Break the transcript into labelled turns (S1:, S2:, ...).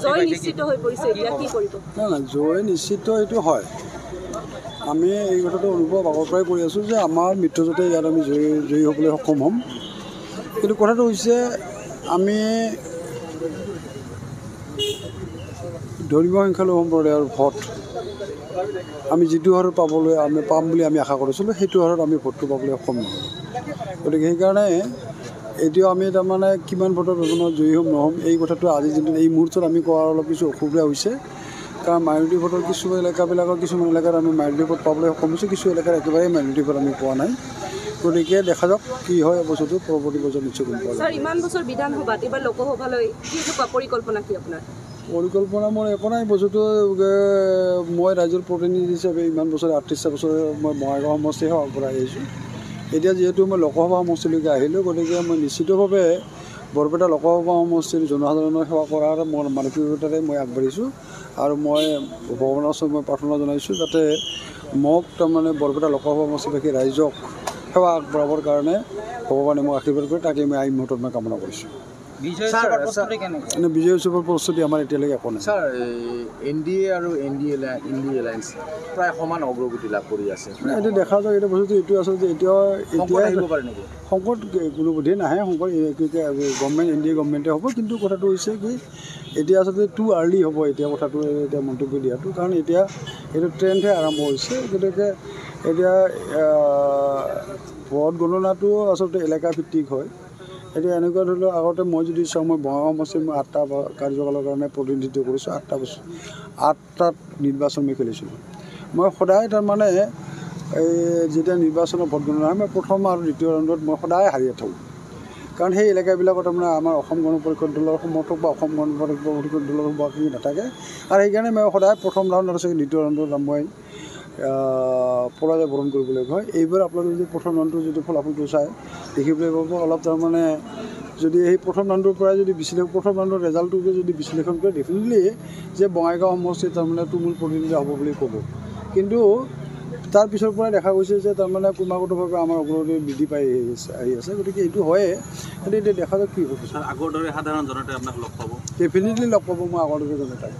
S1: জয় নিশ্চিত হৈ পৰিছে এতিয়া কি কৰিব
S2: না জয় নিশ্চিত এইটো হয় আমি এই কথাটো অনুভৱ আগৰ পৰাই কৰি আছোঁ যে আমাৰ মিত্ৰজোঁটে ইয়াত আমি জয়ী হ'বলৈ সক্ষম হ'ম কিন্তু কথাটো হৈছে আমি ধৰ্মীয় সংখ্যালঘু সম্প্ৰদায়ৰ ভোট আমি যিটো হাৰত পাম বুলি আমি আশা কৰিছিলোঁ সেইটো হাৰত আমি ভোটটো পাবলৈ সক্ষম নহ'ম গতিকে সেইকাৰণে এতিয়াও আমি তাৰমানে কিমান ভোটৰ ব্যৱধানত জয়ী হ'ম নহ'ম এই কথাটো আজি যোনটো এই মুহূৰ্তত আমি কোৱাৰ অলপ কিছু অসুবিধা হৈছে কাৰণ মাইনৰিটি ভোটৰ কিছুমান এলেকাবিলাকৰ কিছুমান এলেকাত আমি মাইনৰিটি ভোট পাবলৈ সক্ষম হৈছোঁ কিছু এলেকাত একেবাৰে মাইনৰিটি ভোট আমি পোৱা নাই গতিকে দেখা যাওক কি হয় বস্তুটো পৰৱৰ্তী পৰ্যায়ত নিশ্চয় গম পোৱা
S1: ছাৰ ইমান বছৰ বিধানসভাত এইবাৰ লোকসভালৈ কি পৰিকল্পনা কি আপোনাৰ
S2: পৰিকল্পনা মোৰ একো নাই বস্তুটো মই ৰাজ্যৰ প্ৰতিনিধি হিচাপে ইমান বছৰ 38 বছৰ মই বঙাইগাঁও সমষ্টি সেৱা পৰা আহিছোঁ এতিয়া যিহেতু মই লোকসভা সমষ্টিলৈকে আহিলোঁ গতিকে মই নিশ্চিতভাৱে বৰপেটা লোকসভা সমষ্টিৰ জনসাধাৰণৰ সেৱা কৰাৰ মোৰ মানসিকতাৰে মই আগবাঢ়িছোঁ আৰু মই ভগৱানৰ ওচৰত মই প্ৰাৰ্থনা জনাইছোঁ যাতে মোক তাৰমানে বৰপেটা লোকসভা সমষ্টিবাসী ৰাইজক সেৱা আগবঢ়াবৰ কাৰণে ভগৱানে মোক আশীৰ্বাদ কৰে তাকে মই এই মুহূৰ্তত মই কামনা কৰিছোঁ বিজয় উৎসৱৰ প্ৰস্তুতি আমাৰ এতিয়ালৈকে একো নাই
S3: ছাৰ NDA আৰু NDA এলায়েন্স প্ৰায় সমান অগ্ৰগতি লাভ কৰি আছে
S2: এইটো দেখা যায় এইটো বস্তুটো এইটো আচলতে এতিয়া সংকট কোনোপধ্যেই নাহে সংকট গভৰ্ণমেণ্ট NDA গভৰ্ণমেণ্টে হ'ব কিন্তু কথাটো হৈছে কি এতিয়া আচলতে টু আৰ্লি হ'ব এতিয়া কথাটো এতিয়া মন্তব্য দিয়াটো কাৰণ এতিয়া এইটো ট্ৰেণ্ডহে আৰম্ভ হৈছে গতিকে এতিয়া ভোট গণনাটো আচলতে এলেকা ভিত্তিক হয় এতিয়া এনেকুৱা ধৰি লওক আগতে মই যদি চাওঁ মই বঙাইগাঁও সমষ্টিত মই 8টা কাৰ্যকালৰ কাৰণে প্ৰতিনিধিত্ব কৰিছোঁ 8টাত নিৰ্বাচন মই খেলিছিলোঁ মই সদায় তাৰমানে এই যেতিয়া নিৰ্বাচনৰ ভোট গণনা হয় মই প্ৰথম আৰু দ্বিতীয় ৰাউণ্ডত মই সদায় হাৰিয়ে থাকোঁ কাৰণ সেই এলেকাবিলাকত তাৰমানে আমাৰ অসম গণ পৰিষদ দলৰ সমৰ্থক বা অসম গণ পৰিষদ দলৰ বাকী নাথাকে আৰু সেইকাৰণে মই সদায় প্ৰথম ৰাউণ্ডত আছে দ্বিতীয় ৰাউণ্ডত মই পৰাজয় বৰণ কৰিবলৈ হয় এইবাৰ আপোনালোকে যদি প্ৰথম ৰাউণ্ডটোৰ যদি ফলাফলটো চায় দেখিবলৈ পাব অলপ তাৰমানে যদি সেই প্ৰথম ৰাউণ্ডৰ পৰাই যদি প্ৰথম ৰাউণ্ডৰ ৰেজাল্টটোকে যদি বিশ্লেষণ কৰে ডেফিনেটলি যে বঙাইগাঁও সমষ্টিত তাৰমানে তুমুল প্ৰতিনিধিত্ব হ'ব বুলি ক'ব কিন্তু তাৰ পিছৰ পৰাই দেখা গৈছে যে তাৰমানে ক্ৰমাগতভাৱে আমাৰ অগ্ৰগতি বৃদ্ধি পাই আহি আছে গতিকে এইটো হয়ে কিন্তু এতিয়া দেখা যাওক কি হ'ব
S4: আগৰ দৰে সাধাৰণ জনতাই আপোনাক লগ পাব
S2: ডেফিনেটলি লগ পাব মই আগৰ দৰে জনতাই